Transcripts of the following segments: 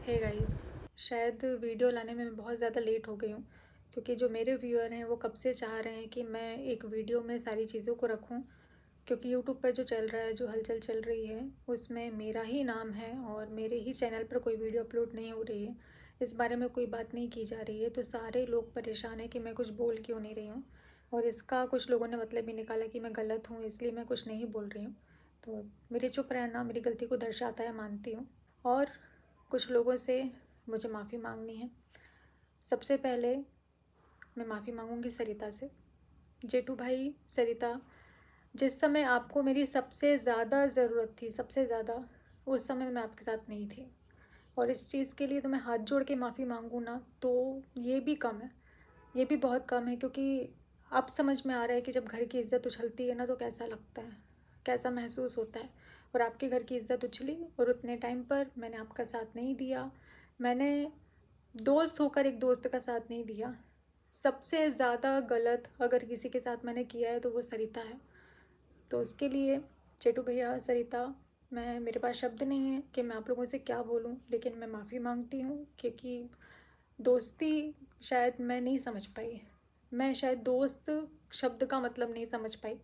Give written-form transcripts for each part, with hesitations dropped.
Hey guys, शायद video लाने में मैं बहुत ज़्यादा लेट हो गई हूँ क्योंकि जो मेरे व्यूअर हैं वो कब से चाह रहे हैं कि मैं एक वीडियो में सारी चीज़ों को रखूँ। क्योंकि यूट्यूब पर जो चल रहा है, जो हलचल चल रही है, उसमें मेरा ही नाम है और मेरे ही चैनल पर कोई वीडियो अपलोड नहीं हो रही है, इस बारे में कोई बात नहीं की जा रही है। तो सारे लोग परेशान हैं कि मैं कुछ बोल क्यों नहीं रही हूँ, और इसका कुछ लोगों ने मतलब भी निकाला कि मैं गलत हूँ, इसलिए मैं कुछ नहीं बोल रही हूँ। तो मेरे चुप रहना मेरी गलती को दर्शाता है, मानती हूँ। और कुछ लोगों से मुझे माफ़ी मांगनी है। सबसे पहले मैं माफ़ी मांगूंगी सरिता से। जेठू भाई, सरिता, जिस समय आपको मेरी सबसे ज़्यादा ज़रूरत थी, सबसे ज़्यादा, उस समय मैं आपके साथ नहीं थी। और इस चीज़ के लिए तो मैं हाथ जोड़ के माफ़ी मांगूँ ना, तो ये भी कम है, ये भी बहुत कम है। क्योंकि अब समझ में आ रहा है कि जब घर की इज़्ज़त उछलती है ना तो कैसा लगता है, कैसा महसूस होता है। और आपके घर की इज़्ज़त उछली और उतने टाइम पर मैंने आपका साथ नहीं दिया। मैंने दोस्त होकर एक दोस्त का साथ नहीं दिया। सबसे ज़्यादा गलत अगर किसी के साथ मैंने किया है तो वो सरिता है। तो उसके लिए चेटू भैया, सरिता, मेरे पास शब्द नहीं है कि मैं आप लोगों से क्या बोलूं, लेकिन मैं माफ़ी मांगती हूं। क्योंकि दोस्ती शायद मैं नहीं समझ पाई, मैं शायद दोस्त शब्द का मतलब नहीं समझ पाई,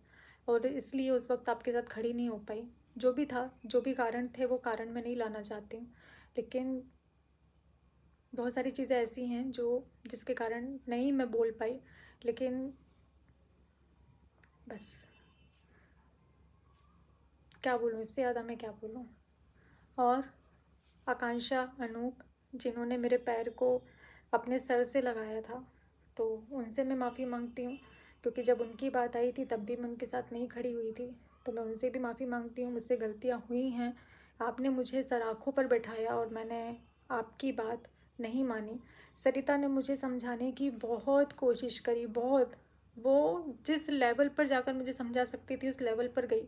और इसलिए उस वक्त आपके साथ खड़ी नहीं हो पाई। जो भी था, जो भी कारण थे, वो कारण मैं नहीं लाना चाहती हूँ, लेकिन बहुत सारी चीज़ें ऐसी हैं जो जिसके कारण नहीं मैं बोल पाई। लेकिन बस, क्या बोलूँ, इससे ज़्यादा मैं क्या बोलूँ। और आकांक्षा, अनूप, जिन्होंने मेरे पैर को अपने सर से लगाया था, तो उनसे मैं माफ़ी मांगती हूँ। क्योंकि जब उनकी बात आई थी तब भी मैं उनके साथ नहीं खड़ी हुई थी, तो मैं उनसे भी माफ़ी मांगती हूँ। मुझसे गलतियाँ हुई हैं, आपने मुझे सराखों पर बैठाया और मैंने आपकी बात नहीं मानी। सरिता ने मुझे समझाने की बहुत कोशिश करी, बहुत। वो जिस लेवल पर जाकर मुझे समझा सकती थी उस लेवल पर गई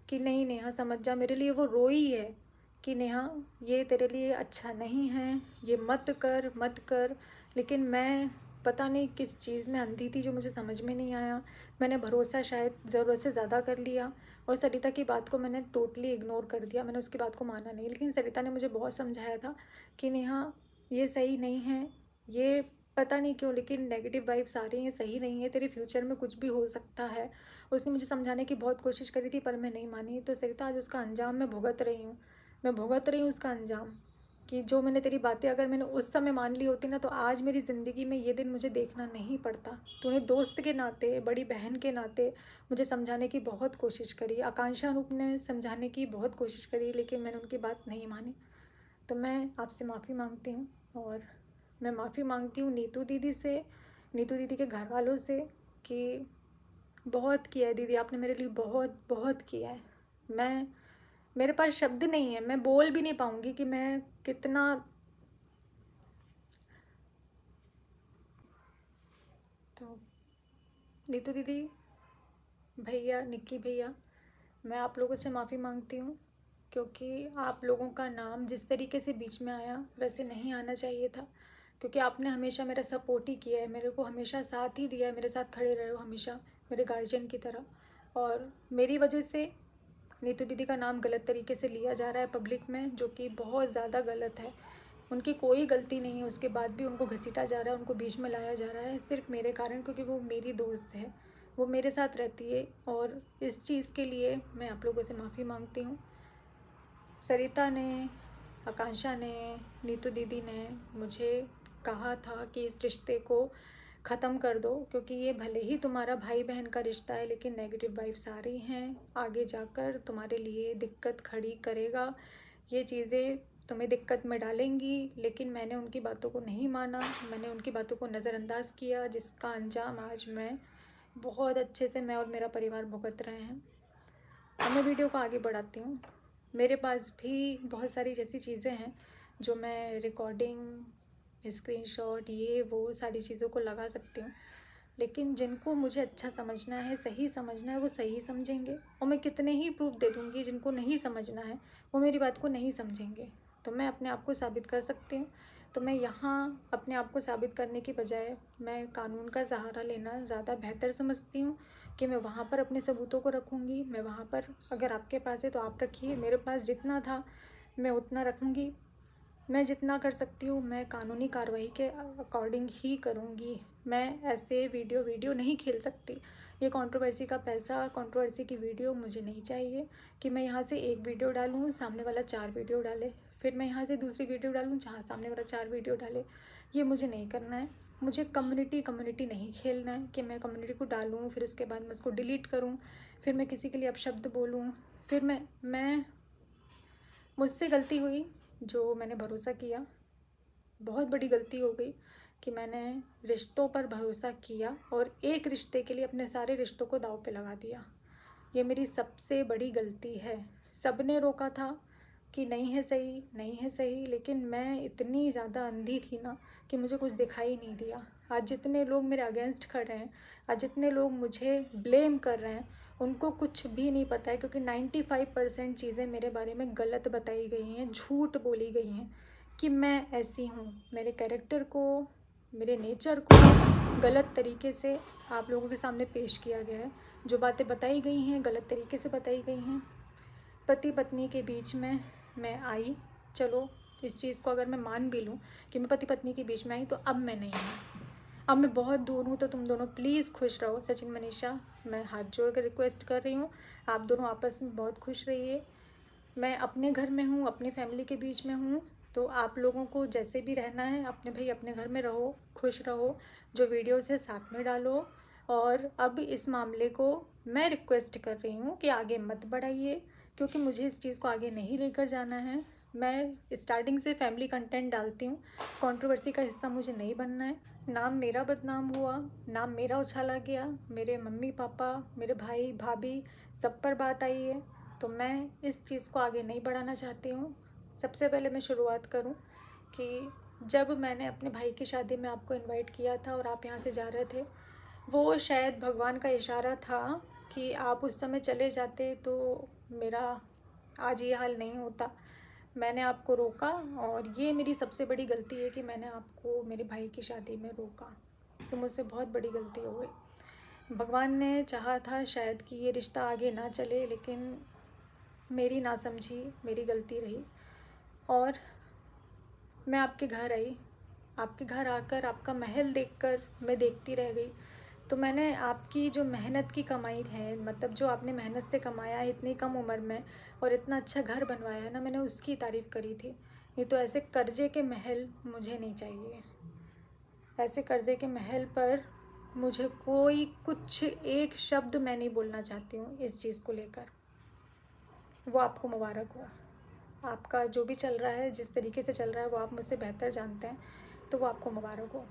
कि नहीं नेहा समझ जा, मेरे लिए वो रोई है कि नेहा ये तेरे लिए अच्छा नहीं है, ये मत कर मत कर। लेकिन मैं पता नहीं किस चीज़ में अंधी थी जो मुझे समझ में नहीं आया। मैंने भरोसा शायद ज़रूरत से ज़्यादा कर लिया और सरिता की बात को मैंने टोटली इग्नोर कर दिया, मैंने उसकी बात को माना नहीं। लेकिन सरिता ने मुझे बहुत समझाया था कि नेहा ये सही नहीं है, ये पता नहीं क्यों लेकिन नेगेटिव वाइब्स आ रही हैं, सही नहीं है, तेरे फ्यूचर में कुछ भी हो सकता है। उसने मुझे समझाने की बहुत कोशिश करी थी पर मैं नहीं मानी। तो सरिता, आज उसका अंजाम मैं भुगत रही हूँ, मैं भुगत रही हूँ उसका अंजाम। कि जो मैंने तेरी बातें अगर मैंने उस समय मान ली होती ना, तो आज मेरी ज़िंदगी में ये दिन मुझे देखना नहीं पड़ता। तूने दोस्त के नाते, बड़ी बहन के नाते मुझे समझाने की बहुत कोशिश करी, आकांक्षा रूप ने समझाने की बहुत कोशिश करी, लेकिन मैंने उनकी बात नहीं मानी। तो मैं आपसे माफ़ी मांगती हूँ। और मैं माफ़ी मांगती हूँ नीतू दीदी से, नीतू दीदी के घर वालों से, कि बहुत किया है दीदी, आपने मेरे लिए बहुत बहुत किया है। मैं मेरे पास शब्द नहीं है, मैं बोल भी नहीं पाऊँगी कि मैं कितना। तो नीतू दीदी, भैया, निक्की भैया, मैं आप लोगों से माफ़ी मांगती हूँ। क्योंकि आप लोगों का नाम जिस तरीके से बीच में आया वैसे नहीं आना चाहिए था। क्योंकि आपने हमेशा मेरा सपोर्ट ही किया है, मेरे को हमेशा साथ ही दिया है, मेरे साथ खड़े रहे हो हमेशा मेरे गार्जियन की तरह। और मेरी वजह से नीतू दीदी का नाम गलत तरीके से लिया जा रहा है पब्लिक में, जो कि बहुत ज़्यादा गलत है। उनकी कोई गलती नहीं है, उसके बाद भी उनको घसीटा जा रहा है, उनको बीच में लाया जा रहा है सिर्फ मेरे कारण, क्योंकि वो मेरी दोस्त है, वो मेरे साथ रहती है। और इस चीज़ के लिए मैं आप लोगों से माफ़ी मांगती हूँ। सरिता ने, आकांक्षा ने, नीतू दीदी ने मुझे कहा था कि इस रिश्ते को ख़त्म कर दो, क्योंकि ये भले ही तुम्हारा भाई बहन का रिश्ता है लेकिन नेगेटिव वाइब्स आ रही हैं, आगे जाकर तुम्हारे लिए दिक्कत खड़ी करेगा, ये चीज़ें तुम्हें दिक्कत में डालेंगी। लेकिन मैंने उनकी बातों को नहीं माना, मैंने उनकी बातों को नज़रअंदाज किया, जिसका अंजाम आज मैं बहुत अच्छे से, मैं और मेरा परिवार भुगत रहे हैं। अब मैं वीडियो को आगे बढ़ाती हूँ। मेरे पास भी बहुत सारी जैसी चीज़ें हैं जो मैं रिकॉर्डिंग, स्क्रीनशॉट, ये वो सारी चीज़ों को लगा सकती हूँ। लेकिन जिनको मुझे अच्छा समझना है, सही समझना है, वो सही समझेंगे। और मैं कितने ही प्रूफ दे दूँगी, जिनको नहीं समझना है वो मेरी बात को नहीं समझेंगे। तो मैं अपने आप को साबित कर सकती हूँ। तो मैं यहाँ अपने आप को साबित करने की बजाय मैं कानून का सहारा लेना ज़्यादा बेहतर समझती हूँ। कि मैं वहाँ पर अपने सबूतों को रखूँगी, मैं वहाँ पर, अगर आपके पास है तो आप रखिए, मेरे पास जितना था मैं उतना रखूँगी। मैं जितना कर सकती हूँ मैं कानूनी कार्रवाई के अकॉर्डिंग ही करूँगी। मैं ऐसे वीडियो नहीं खेल सकती। ये कंट्रोवर्सी का पैसा, कंट्रोवर्सी की वीडियो मुझे नहीं चाहिए कि मैं यहाँ से एक वीडियो डालूँ, सामने वाला 4 वीडियो डाले, फिर मैं यहाँ से दूसरी वीडियो डालूँ जहाँ सामने वाला 4 वीडियो डाले। ये मुझे नहीं करना है। मुझे कम्युनिटी नहीं खेलना है कि मैं कम्युनिटी को डालूँ, फिर उसके बाद मैं उसको डिलीट करूँ, फिर मैं किसी के लिए अपशब्द बोलूँ, फिर मैं मुझसे गलती हुई जो मैंने भरोसा किया। बहुत बड़ी गलती हो गई कि मैंने रिश्तों पर भरोसा किया और एक रिश्ते के लिए अपने सारे रिश्तों को दांव पे लगा दिया। ये मेरी सबसे बड़ी गलती है। सबने रोका था कि नहीं है सही, नहीं है सही, लेकिन मैं इतनी ज़्यादा अंधी थी ना कि मुझे कुछ दिखाई नहीं दिया। आज जितने लोग मेरे अगेंस्ट खड़े हैं, आज जितने लोग मुझे ब्लेम कर रहे हैं, उनको कुछ भी नहीं पता है, क्योंकि 95% चीज़ें मेरे बारे में गलत बताई गई हैं, झूठ बोली गई हैं कि मैं ऐसी हूँ। मेरे कैरेक्टर को, मेरे नेचर को गलत तरीके से आप लोगों के सामने पेश किया गया है। जो बातें बताई गई हैं गलत तरीके से बताई गई हैं। पति पत्नी के बीच में मैं आई, चलो इस चीज़ को अगर मैं मान भी लूँ कि मैं पति पत्नी के बीच में आई, तो अब मैं नहीं हूँ, अब मैं बहुत दूर हूँ। तो तुम दोनों प्लीज़ खुश रहो। सचिन मनीषा, मैं हाथ जोड़ कर रिक्वेस्ट कर रही हूँ, आप दोनों आपस में बहुत खुश रहिए। मैं अपने घर में हूँ, अपनी फैमिली के बीच में हूँ, तो आप लोगों को जैसे भी रहना है अपने भाई अपने घर में रहो, खुश रहो। जो वीडियोस है साथ में डालो। और अब इस मामले को मैं रिक्वेस्ट कर रही हूँ कि आगे मत बढ़ाइए, क्योंकि मुझे इस चीज़ को आगे नहीं लेकर जाना है। मैं स्टार्टिंग से फैमिली कंटेंट डालती हूँ, कंट्रोवर्सी का हिस्सा मुझे नहीं बनना है। नाम मेरा बदनाम हुआ, नाम मेरा उछाला गया, मेरे मम्मी पापा, मेरे भाई भाभी सब पर बात आई है, तो मैं इस चीज़ को आगे नहीं बढ़ाना चाहती हूँ। सबसे पहले मैं शुरुआत करूँ कि जब मैंने अपने भाई की शादी में आपको इनवाइट किया था और आप यहाँ से जा रहे थे, वो शायद भगवान का इशारा था कि आप उस समय चले जाते तो मेरा आज ये हाल नहीं होता। मैंने आपको रोका और ये मेरी सबसे बड़ी गलती है कि मैंने आपको मेरे भाई की शादी में रोका। तो मुझसे बहुत बड़ी गलती हो गई। भगवान ने चाहा था शायद कि ये रिश्ता आगे ना चले, लेकिन मेरी नासमझी, मेरी गलती रही। और मैं आपके घर आई, आपके घर आकर आपका महल देखकर मैं देखती रह गई। तो मैंने आपकी जो मेहनत की कमाई है, मतलब जो आपने मेहनत से कमाया है इतनी कम उम्र में और इतना अच्छा घर बनवाया है ना, मैंने उसकी तारीफ़ करी थी। नहीं तो ऐसे कर्जे के महल मुझे नहीं चाहिए। ऐसे कर्जे के महल पर मुझे कोई कुछ एक शब्द मैं नहीं बोलना चाहती हूँ इस चीज़ को लेकर। वो आपको मुबारक हो। आपका जो भी चल रहा है, जिस तरीके से चल रहा है, वो आप मुझसे बेहतर जानते हैं, तो वो आपको मुबारक हो।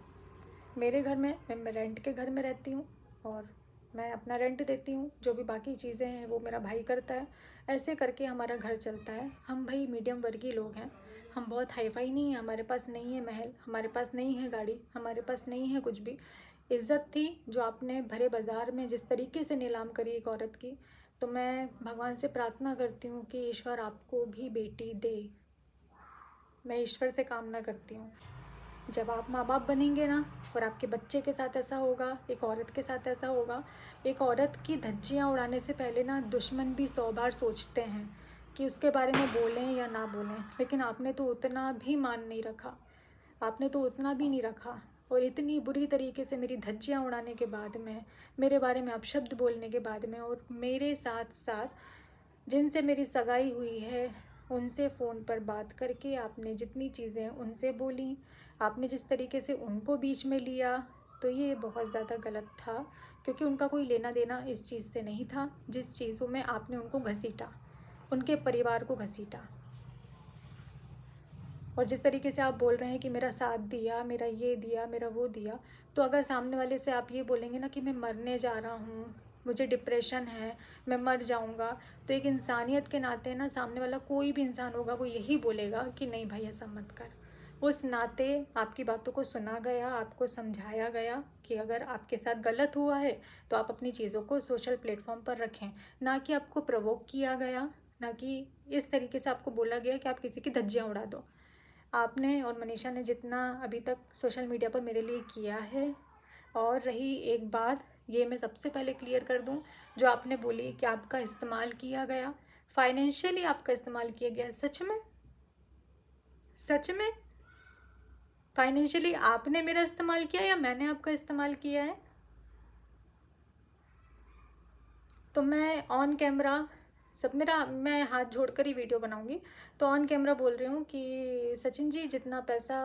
मेरे घर में मैं रेंट के घर में रहती हूँ और मैं अपना रेंट देती हूँ। जो भी बाकी चीज़ें हैं वो मेरा भाई करता है। ऐसे करके हमारा घर चलता है। हम भाई मीडियम वर्गीय लोग हैं, हम बहुत हाई फाई नहीं हैं। हमारे पास नहीं है महल, हमारे पास नहीं है गाड़ी, हमारे पास नहीं है कुछ भी। इज़्ज़त थी जो आपने भरे बाज़ार में जिस तरीके से नीलाम करी एक औरत की, तो मैं भगवान से प्रार्थना करती हूँ कि ईश्वर आपको भी बेटी दे। मैं ईश्वर से कामना करती हूँ। जब आप माँ बाप बनेंगे ना और आपके बच्चे के साथ ऐसा होगा, एक औरत के साथ ऐसा होगा, एक औरत की धज्जियाँ उड़ाने से पहले ना दुश्मन भी 100 बार सोचते हैं कि उसके बारे में बोलें या ना बोलें। लेकिन आपने तो उतना भी मान नहीं रखा, आपने तो उतना भी नहीं रखा। और इतनी बुरी तरीके से मेरी धज्जियाँ उड़ाने के बाद में, मेरे बारे में अपशब्द बोलने के बाद में, और मेरे साथ साथ जिनसे मेरी सगाई हुई है उनसे फ़ोन पर बात करके आपने जितनी चीज़ें उनसे बोली, आपने जिस तरीके से उनको बीच में लिया, तो ये बहुत ज़्यादा गलत था। क्योंकि उनका कोई लेना देना इस चीज़ से नहीं था जिस चीज़ों में आपने उनको घसीटा, उनके परिवार को घसीटा। और जिस तरीके से आप बोल रहे हैं कि मेरा साथ दिया, मेरा ये दिया, मेरा वो दिया, तो अगर सामने वाले से आप ये बोलेंगे ना कि मैं मरने जा रहा हूँ, मुझे डिप्रेशन है, मैं मर जाऊँगा, तो एक इंसानियत के नाते ना सामने वाला कोई भी इंसान होगा वो यही बोलेगा कि नहीं भाई ऐसा मत कर। उस नाते आपकी बातों को सुना गया, आपको समझाया गया कि अगर आपके साथ गलत हुआ है तो आप अपनी चीज़ों को सोशल प्लेटफॉर्म पर रखें, ना कि आपको प्रवोक किया गया, ना कि इस तरीके से आपको बोला गया कि आप किसी की धज्जियाँ उड़ा दो। आपने और मनीषा ने जितना अभी तक सोशल मीडिया पर मेरे लिए किया है, और रही एक बात, ये मैं सबसे पहले क्लियर कर दूं, जो आपने बोली कि आपका इस्तेमाल किया गया, फाइनेंशियली आपका इस्तेमाल किया गया, सच में सच में फाइनेंशियली आपने मेरा इस्तेमाल किया या मैंने आपका इस्तेमाल किया है? तो मैं ऑन कैमरा मैं हाथ जोड़कर ही वीडियो बनाऊंगी। तो ऑन कैमरा बोल रही हूँ कि सचिन जी, जितना पैसा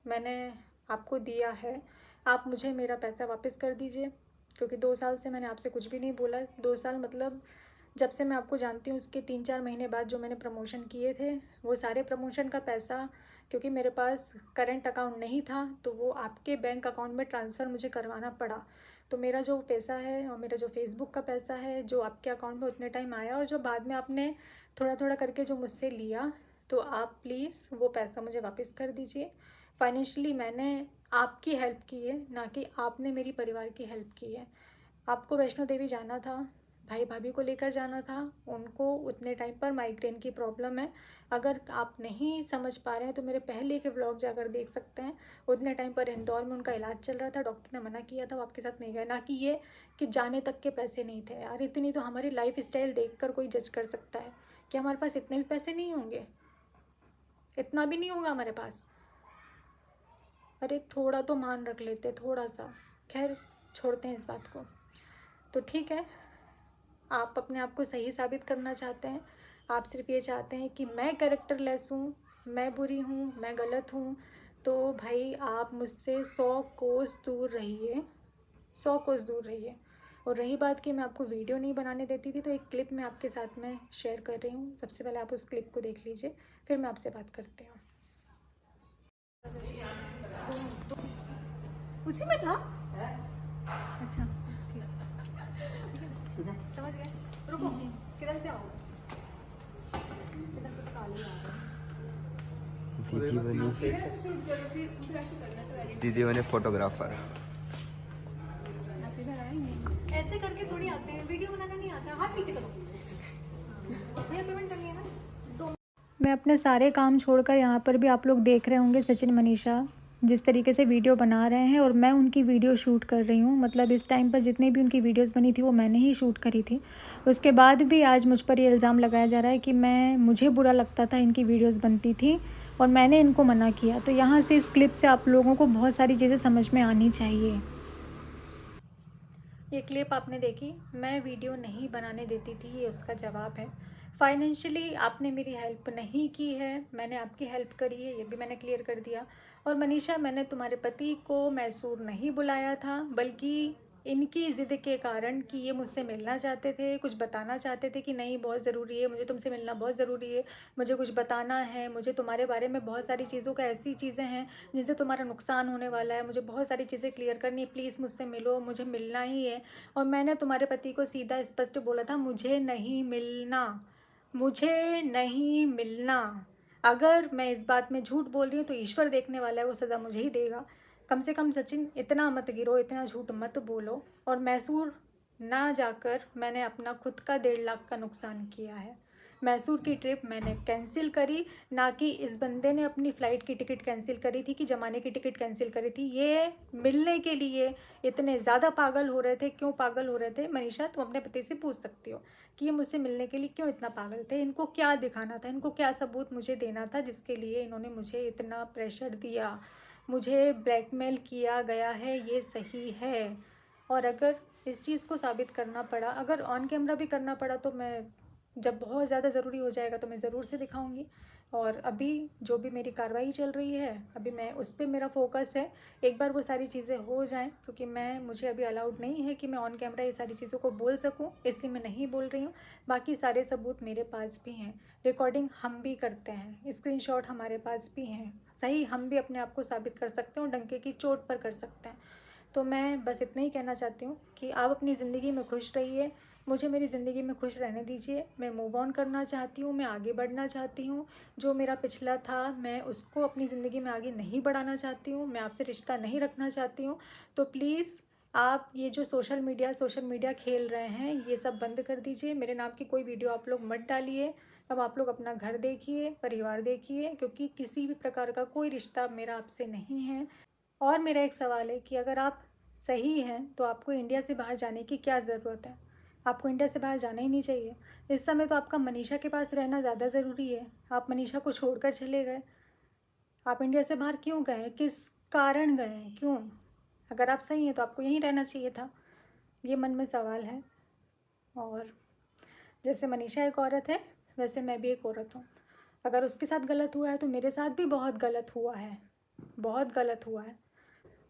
मैंने आपको दिया है, आप मुझे मेरा पैसा वापस कर दीजिए, क्योंकि 2 साल से मैंने आपसे कुछ भी नहीं बोला। 2 साल मतलब जब से मैं आपको जानती हूँ उसके 3-4 महीने बाद जो मैंने प्रमोशन किए थे, वो सारे प्रमोशन का पैसा, क्योंकि मेरे पास करंट अकाउंट नहीं था, तो वो आपके बैंक अकाउंट में ट्रांसफ़र मुझे करवाना पड़ा। तो मेरा जो पैसा है और मेरा जो फेसबुक का पैसा है जो आपके अकाउंट में उतने टाइम आया, और जो बाद में आपने थोड़ा थोड़ा करके जो मुझसे लिया, तो आप प्लीज़ वो पैसा मुझे वापस कर दीजिए। फाइनेंशियली मैंने आपकी हेल्प की है, ना कि आपने मेरी परिवार की हेल्प की है। आपको वैष्णो देवी जाना था, भाई भाभी को लेकर जाना था, उनको उतने टाइम पर माइग्रेन की प्रॉब्लम है। अगर आप नहीं समझ पा रहे हैं तो मेरे पहले के व्लॉग जाकर देख सकते हैं। उतने टाइम पर इंदौर में उनका इलाज चल रहा था, डॉक्टर ने मना किया था, वो आपके साथ नहीं गए। ना कि ये कि जाने तक के पैसे नहीं थे। यार, इतनी तो हमारी लाइफ स्टाइल देख कर कोई जज कर सकता है कि हमारे पास इतने भी पैसे नहीं होंगे, इतना भी नहीं होगा हमारे पास। अरे थोड़ा तो मान रख लेते, थोड़ा सा। खैर, छोड़ते हैं इस बात को। तो ठीक है, आप अपने आप को सही साबित करना चाहते हैं। आप सिर्फ ये चाहते हैं कि मैं कैरेक्टरलेस हूँ, मैं बुरी हूँ, मैं गलत हूँ। तो भाई, आप मुझसे 100 कोस दूर रहिए, 100 कोस दूर रहिए। और रही बात कि मैं आपको वीडियो नहीं बनाने देती थी, तो एक क्लिप मैं आपके साथ में शेयर कर रही हूँ। सबसे पहले आप उस क्लिप को देख लीजिए, फिर मैं आपसे बात करती हूँ। उसी में था। अच्छा, समझ गए। रुको, किधर से आओगे? किधर से काली आ रहा है? दीदी बनी इधर से शूट करो, फिर उधर से करना, तो edit दीदी बने फोटोग्राफर। आप इधर आएंगे। ऐसे करके थोड़ी आते हैं, वीडियो बनाना नहीं आता। हाथ नीचे करो। भैया पेमेंट करनी है ना? मैं अपने सारे काम छोड़कर यहाँ पर भी, आप लोग देख रहे होंगे सचिन मनीषा जिस तरीके से वीडियो बना रहे हैं, और मैं उनकी वीडियो शूट कर रही हूँ। मतलब इस टाइम पर जितनी भी उनकी वीडियोस बनी थी वो मैंने ही शूट करी थी। उसके बाद भी आज मुझ पर ये इल्ज़ाम लगाया जा रहा है कि मुझे बुरा लगता था इनकी वीडियोस बनती थी और मैंने इनको मना किया। तो यहाँ से इस क्लिप से आप लोगों को बहुत सारी चीज़ें समझ में आनी चाहिए। ये क्लिप आपने देखी, मैं वीडियो नहीं बनाने देती थी, ये उसका जवाब है। फाइनेंशियली आपने मेरी हेल्प नहीं की है, मैंने आपकी हेल्प करी है, ये भी मैंने क्लियर कर दिया। और मनीषा, मैंने तुम्हारे पति को मैसूर नहीं बुलाया था, बल्कि इनकी ज़िद के कारण कि ये मुझसे मिलना चाहते थे, कुछ बताना चाहते थे कि नहीं बहुत ज़रूरी है, मुझे तुमसे मिलना बहुत ज़रूरी है, मुझे कुछ बताना है, मुझे तुम्हारे बारे में बहुत सारी चीज़ों का, ऐसी चीज़ें हैं जिनसे तुम्हारा नुकसान होने वाला है, मुझे बहुत सारी चीज़ें क्लियर करनी है, प्लीज़ मुझसे मिलो, मुझे मिलना ही है। और मैंने तुम्हारे पति को सीधा स्पष्ट बोला था, मुझे नहीं मिलना, मुझे नहीं मिलना। अगर मैं इस बात में झूठ बोल रही हूँ तो ईश्वर देखने वाला है, वो सज़ा मुझे ही देगा। कम से कम सचिन, इतना मत गिरो, इतना झूठ मत बोलो। और मैसूर ना जाकर मैंने अपना खुद का 1.5 लाख का नुकसान किया है। मैसूर की ट्रिप मैंने कैंसिल करी, ना कि इस बंदे ने अपनी फ़्लाइट की टिकट कैंसिल करी थी, कि जमाने की टिकट कैंसिल करी थी। ये मिलने के लिए इतने ज़्यादा पागल हो रहे थे। क्यों पागल हो रहे थे मनीषा, तुम अपने पति से पूछ सकती हो कि ये मुझसे मिलने के लिए क्यों इतना पागल थे। इनको क्या दिखाना था, इनको क्या सबूत मुझे देना था जिसके लिए इन्होंने मुझे इतना प्रेशर दिया, मुझे ब्लैकमेल किया गया है, ये सही है। और अगर इस चीज़ को साबित करना पड़ा, अगर ऑन कैमरा भी करना पड़ा, तो मैं, जब बहुत ज़्यादा ज़रूरी हो जाएगा तो मैं ज़रूर से दिखाऊंगी। और अभी जो भी मेरी कार्रवाई चल रही है, अभी मैं उस पर मेरा फोकस है। एक बार वो सारी चीज़ें हो जाएं, क्योंकि मुझे अभी अलाउड नहीं है कि मैं ऑन कैमरा ये सारी चीज़ों को बोल सकूं, इसलिए मैं नहीं बोल रही हूँ। बाकी सारे सबूत मेरे पास भी हैं, रिकॉर्डिंग हम भी करते हैं, स्क्रीनशॉट हमारे पास भी हैं। सही, हम भी अपने आप को साबित कर सकते हैं और डंके की चोट पर कर सकते हैं। तो मैं बस इतना ही कहना चाहती हूँ कि आप अपनी ज़िंदगी में खुश रहिए, मुझे मेरी ज़िंदगी में खुश रहने दीजिए। मैं मूव ऑन करना चाहती हूँ, मैं आगे बढ़ना चाहती हूँ। जो मेरा पिछला था, मैं उसको अपनी ज़िंदगी में आगे नहीं बढ़ाना चाहती हूँ, मैं आपसे रिश्ता नहीं रखना चाहती हूँ। तो प्लीज़, आप ये जो सोशल मीडिया खेल रहे हैं, ये सब बंद कर दीजिए। मेरे नाम की कोई वीडियो आप लोग मत डालिए। अब आप लोग अपना घर देखिए, परिवार देखिए, क्योंकि किसी भी प्रकार का कोई रिश्ता मेरा आपसे नहीं है। और मेरा एक सवाल है कि अगर आप सही हैं तो आपको इंडिया से बाहर जाने की क्या ज़रूरत है? आपको इंडिया से बाहर जाना ही नहीं चाहिए। इस समय तो आपका मनीषा के पास रहना ज़्यादा ज़रूरी है। आप मनीषा को छोड़कर चले गए। आप इंडिया से बाहर क्यों गए, किस कारण गए, क्यों? अगर आप सही हैं तो आपको यहीं रहना चाहिए था। ये मन में सवाल है। और जैसे मनीषा एक औरत है, वैसे मैं भी एक औरत हूँ। अगर उसके साथ गलत हुआ है तो मेरे साथ भी बहुत गलत हुआ है, बहुत गलत हुआ है।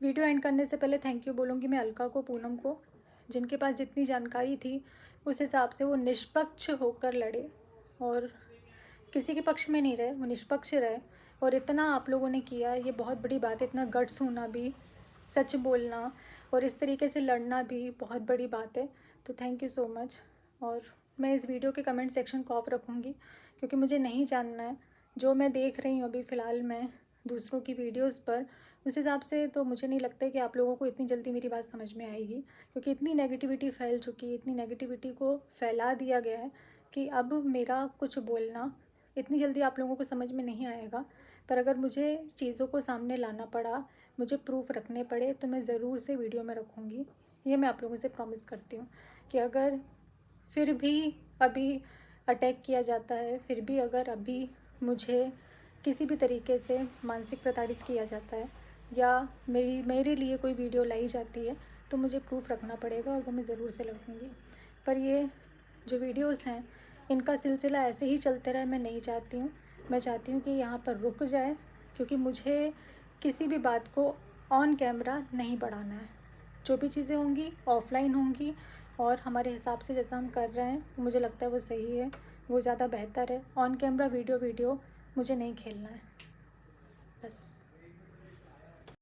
वीडियो एंड करने से पहले थैंक यू बोलूँगी मैं अलका को, पूनम को, जिनके पास जितनी जानकारी थी उस हिसाब से वो निष्पक्ष होकर लड़े और किसी के पक्ष में नहीं रहे, वो निष्पक्ष रहे। और इतना आप लोगों ने किया, ये बहुत बड़ी बात है। इतना गट्स होना भी, सच बोलना और इस तरीके से लड़ना भी बहुत बड़ी बात है। तो थैंक यू सो मच। और मैं इस वीडियो के कमेंट सेक्शन को ऑफ रखूँगी क्योंकि मुझे नहीं जानना है। जो मैं देख रही हूँ अभी फ़िलहाल मैं दूसरों की वीडियोस पर, उस हिसाब से तो मुझे नहीं लगता है कि आप लोगों को इतनी जल्दी मेरी बात समझ में आएगी, क्योंकि इतनी नेगेटिविटी फैल चुकी है, इतनी नेगेटिविटी को फैला दिया गया है कि अब मेरा कुछ बोलना इतनी जल्दी आप लोगों को समझ में नहीं आएगा। पर अगर मुझे चीज़ों को सामने लाना पड़ा, मुझे प्रूफ रखने पड़े, तो मैं ज़रूर से वीडियो में रखूँगी। ये मैं आप लोगों से प्रॉमिस करती हूँ कि अगर फिर भी अभी अटैक किया जाता है, फिर भी अगर अभी मुझे किसी भी तरीके से मानसिक प्रताड़ित किया जाता है या मेरे लिए कोई वीडियो लाई जाती है, तो मुझे प्रूफ रखना पड़ेगा और वो मैं ज़रूर से रखूँगी। पर ये जो वीडियोस हैं इनका सिलसिला ऐसे ही चलते रहे, मैं नहीं चाहती हूँ। मैं चाहती हूँ कि यहाँ पर रुक जाए, क्योंकि मुझे किसी भी बात को ऑन कैमरा नहीं बढ़ाना है। जो भी चीज़ें होंगी ऑफलाइन होंगी और हमारे हिसाब से जैसा हम कर रहे हैं मुझे लगता है वो सही है, वो ज़्यादा बेहतर है। ऑन कैमरा वीडियो मुझे नहीं खेलना है, बस।